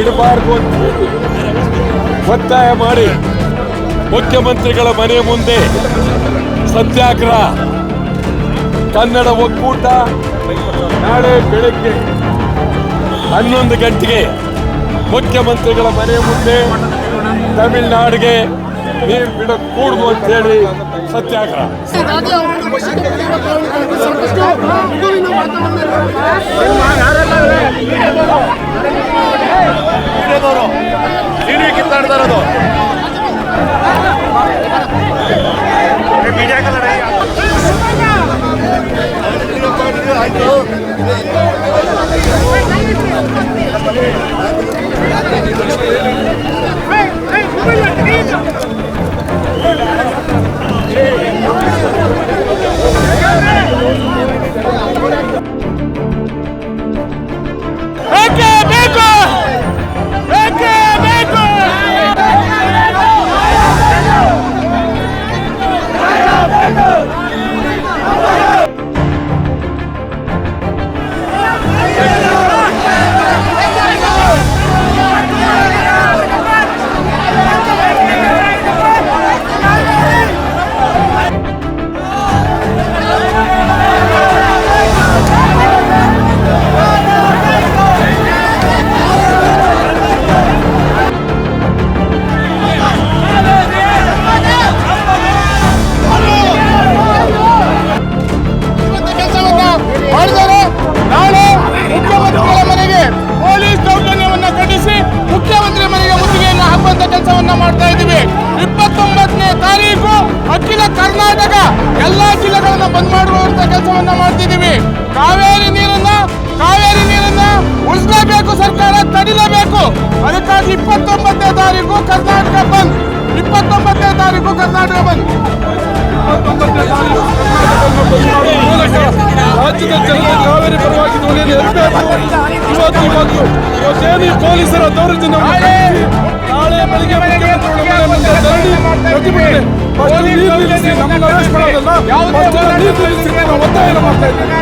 ಇಡಬಾರದು ಅಂತ ಒತ್ತಾಯ ಮಾಡಿ ಮುಖ್ಯಮಂತ್ರಿಗಳ ಮನೆ ಮುಂದೆ ಸತ್ಯಾಗ್ರಹ. ಕನ್ನಡ ಒಕ್ಕೂಟ ನಾಳೆ ಬೆಳಗ್ಗೆ 11 ಗಂಟೆಗೆ ಮುಖ್ಯಮಂತ್ರಿಗಳ ಮನೆ ಮುಂದೆ ತಮಿಳುನಾಡಿಗೆ ನೀರು ಬಿಡಕೂಡದು ಅಂತ ಹೇಳಿ ಸತ್ಯಾಗ್ರಹ. ಕಿತ್ತಾಡ್ತಾರದು ಮೀಡಿಯಾ ಕಲರ್ ಆಯ್ತು. ಮುಖ್ಯಮಂತ್ರಿ ಮನೆಗೆ ಮುತ್ತಿಗೆಯನ್ನು ಹಾಕುವಂತ ಕೆಲಸವನ್ನ ಮಾಡ್ತಾ ಇದ್ದೀವಿ. 29ನೇ ತಾರೀಕು ಅಖಿಲ ಕರ್ನಾಟಕ ಎಲ್ಲಾ ಜಿಲ್ಲೆಗಳನ್ನ ಬಂದ್ ಮಾಡುವಂತ ಕೆಲಸವನ್ನ ಮಾಡ್ತಿದ್ದೀವಿ. ಕಾವೇರಿ ನೀರನ್ನ ಉಳಿಸಲೇಬೇಕು, ಸರ್ಕಾರ ತಡಿಲೇಬೇಕು. ಅದಕ್ಕಾಗಿ 29ನೇ ತಾರೀಕು ಕರ್ನಾಟಕ ಬಂದ್. 29ನೇ ತಾರೀಕು ಕರ್ನಾಟಕ ಬಂದ್. ರಾಜ್ಯದ ಜನತೆ ಕಾವೇರಿ ಪರವಾಗಿ ಇವತ್ತೇನು ಪೊಲೀಸರ ದೌರ್ಜನ್ಯ ನಾಳೆ ಬೆಳಿಗ್ಗೆ ಒತ್ತಾಯ ಮಾಡ್ತಾ ಇದ್ದೀವಿ.